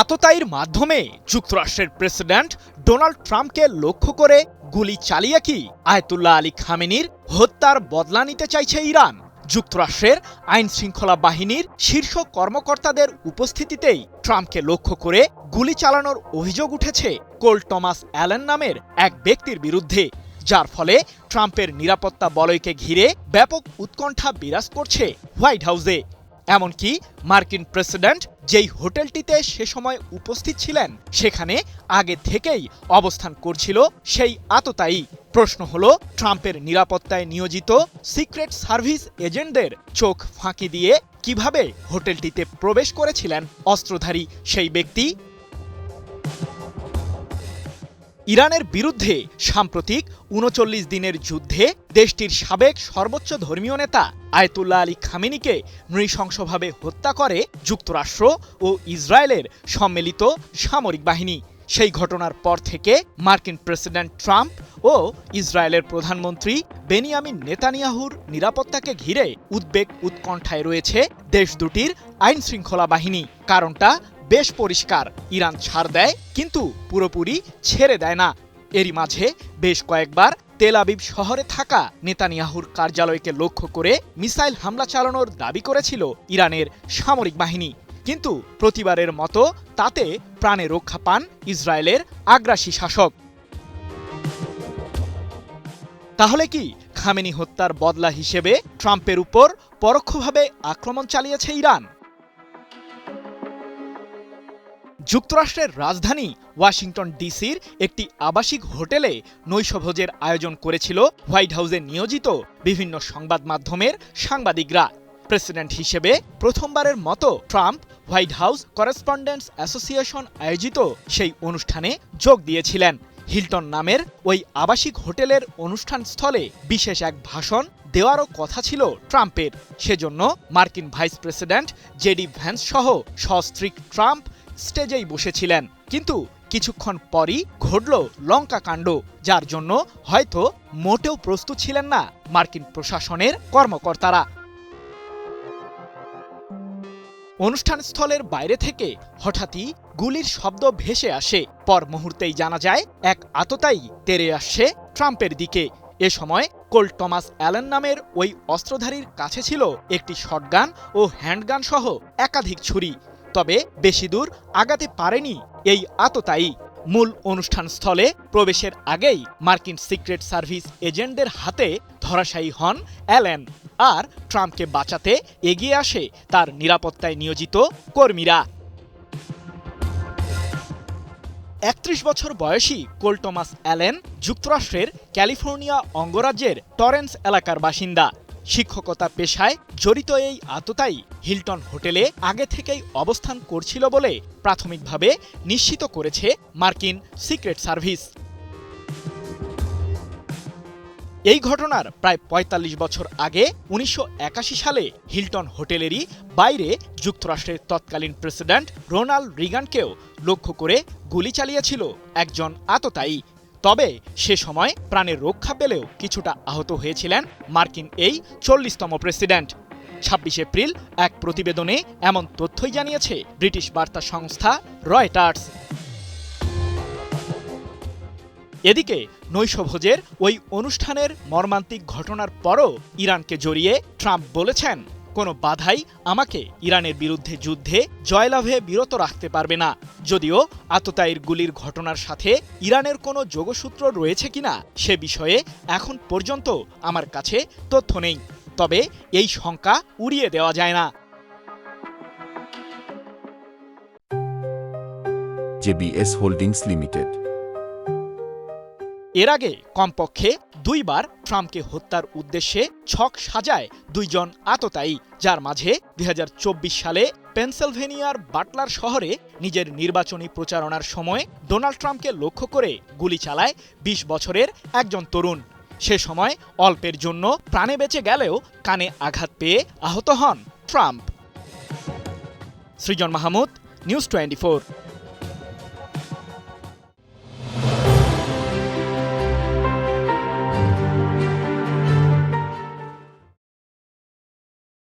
আততায়ীর মাধ্যমে যুক্তরাষ্ট্রের president Donald ট্রাম্পকে লক্ষ্য করে গুলি চালিয়ে কি আয়াতুল্লাহ আলী খামেনির হত্যার বদলা নিতে চাইছে ইরান? যুক্তরাষ্ট্রের আইন শৃঙ্খলা বাহিনীর শীর্ষ কর্মকর্তাদের উপস্থিতিতেই ট্রাম্পকে লক্ষ্য করে গুলি চালানোর অভিযোগ উঠেছে কোল টমাস অ্যালেন নামের এক ব্যক্তির বিরুদ্ধে, যার ফলে ট্রাম্পের নিরাপত্তা বলয়কে ঘিরে ব্যাপক উৎকণ্ঠা বিরাজ করছে হোয়াইট হাউসে। এমনকি মার্কিন প্রেসিডেন্ট যেই হোটেলটিতে সে সময় উপস্থিত ছিলেন সেখানে আগে থেকেই অবস্থান করছিল সেই আততায়ী। প্রশ্ন হলো, ট্রাম্পের নিরাপত্তায় নিয়োজিত সিক্রেট সার্ভিস এজেন্টদের চোখ ফাঁকি দিয়ে কিভাবে হোটেলটিতে প্রবেশ করেছিলেন অস্ত্রধারী সেই ব্যক্তি? ইরানের বিরুদ্ধে সাম্প্রতিক ৩৯ দিনের যুদ্ধে দেশটির সাবেক সর্বোচ্চ ধর্মীয় নেতা আয়াতুল্লাহ আলী খামেনিকে নৃশংসভাবে হত্যা করে যুক্তরাষ্ট্র ও ইসরায়েলের সম্মিলিত সামরিক বাহিনী। সেই ঘটনার পর থেকে মার্কিন প্রেসিডেন্ট ট্রাম্প ও ইসরায়েলের প্রধানমন্ত্রী বেনিয়ামিন নেতানিয়াহুর নিরাপত্তাকে ঘিরে উদ্বেগ উৎকণ্ঠায় রয়েছে দেশ দুটির আইন শৃঙ্খলা বাহিনী। কারণটা বেশ পরিষ্কার, ইরান ছাড় দেয় কিন্তু পুরোপুরি ছেড়ে দেয় না। এরই মাঝে বেশ কয়েকবার তেল আবিব শহরে থাকা নেতানিয়াহুর কার্যালয়কে লক্ষ্য করে মিসাইল হামলা চালানোর দাবি করেছিল ইরানের সামরিক বাহিনী, কিন্তু প্রতিবারের মতো তাতে প্রাণে রক্ষা পান ইসরায়েলের আগ্রাসী শাসক। তাহলে কি খামেনি হত্যার বদলা হিসেবে ট্রাম্পের উপর পরোক্ষভাবে আক্রমণ চালিয়েছে ইরান? যুক্তরাষ্ট্রের রাজধানী ওয়াশিংটন ডিসির একটি আবাসিক হোটেলে নৈশভোজের আয়োজন করেছিল হোয়াইট হাউসে নিয়োজিত বিভিন্ন সংবাদ মাধ্যমের সাংবাদিকরা। প্রেসিডেন্ট হিসেবে প্রথমবারের মতো Trump white house correspondents association আয়োজিত সেই অনুষ্ঠানে যোগ দিয়েছিলেন। হিলটন নামের ওই আবাসিক হোটেলের অনুষ্ঠানস্থলে বিশেষ এক ভাষণ দেওয়ারও কথা ছিল ট্রাম্পের। সেজন্য মার্কিন ভাইস প্রেসিডেন্ট জেডি ভ্যান্স সহ সস্ত্রীক ট্রাম্প স্টেজেই বসেছিলেন, কিন্তু কিছুক্ষণ পরই ঘটল লঙ্কা কাণ্ড, যার জন্য হয়তো মোটেও প্রস্তুত ছিলেন না মার্কিন প্রশাসনের কর্মকর্তারা। অনুষ্ঠানস্থলের বাইরে থেকে হঠাৎই গুলির শব্দ ভেসে আসে। পর মুহূর্তেই জানা যায় এক আততায়ী তেড়ে আসছে ট্রাম্পের দিকে। এ সময় কোল টমাস অ্যালেন নামের ওই অস্ত্রধারীর কাছে ছিল একটি শটগান ও হ্যান্ডগান সহ একাধিক ছুরি। তবে বেশি দূর আগাতে পারেনি এই আততায়ী। মূল অনুষ্ঠানস্থলে প্রবেশের আগেই মার্কিন সিক্রেট সার্ভিস এজেন্টদের হাতে ধরাশায়ী হন অ্যালেন, আর ট্রাম্পকে বাঁচাতে এগিয়ে আসে তার নিরাপত্তায় নিয়োজিত কর্মীরা। ৩১ বছর বয়সী কোল টমাস অ্যালেন যুক্তরাষ্ট্রের ক্যালিফোর্নিয়া অঙ্গরাজ্যের টরেন্স এলাকার বাসিন্দা। শিক্ষকতা পেশায় জড়িত এই আততায়ী হিলটন হোটেলে আগে থেকেই অবস্থান করছিল বলে প্রাথমিকভাবে নিশ্চিত করেছে মার্কিন সিক্রেট সার্ভিস। এই ঘটনার প্রায় ৪৫ বছর আগে ১৯৮১ সালে হিলটন হোটেলেরই বাইরে যুক্তরাষ্ট্রের তৎকালীন প্রেসিডেন্ট রোনাল্ড রিগানকেও লক্ষ্য করে গুলি চালিয়েছিল একজন আততায়ী। তবে সে সময় প্রাণের রক্ষা পেলেও কিছুটা আহত হয়েছিলেন মার্কিন এই ৪০তম প্রেসিডেন্ট। ২৬ এপ্রিল এক প্রতিবেদনে এমন তথ্যই জানিয়েছে ব্রিটিশ বার্তা সংস্থা রয়টার্স। এদিকে নৈশভোজের ওই অনুষ্ঠানের মর্মান্তিক ঘটনার পরও ইরানকে জড়িয়ে ট্রাম্প বলেছেন, কোনো বাধাই আমাকে ইরানের বিরুদ্ধে যুদ্ধে জয়লাভে বিরত রাখতে পারবে না। যদিও আততায়ীর গুলির ঘটনার সাথে ইরানের কোনো যোগসূত্র রয়েছে কিনা সে বিষয়ে এখন পর্যন্ত আমার কাছে তথ্য নেই, তবে এই শঙ্কা উড়িয়ে দেওয়া যায় না। জেবিএস হোল্ডিংস লিমিটেড এর আগে কমপক্ষে ২ বার ট্রাম্পকে হত্যার উদ্দেশ্যে ছক সাজায় ২ জন আততায়ী, যার মাঝে ২০২৪ সালে পেনসিলভেনিয়ার বাটলার শহরে নিজের নির্বাচনী প্রচারণার সময় ডোনাল্ড ট্রাম্পকে লক্ষ্য করে গুলি চালায় ২০ বছরের একজন তরুণ। সে সময় অল্পের জন্য প্রাণে বেঁচে গেলেও কানে আঘাত পেয়ে আহত হন ট্রাম্প। সৃজন মাহমুদ, নিউজ 24।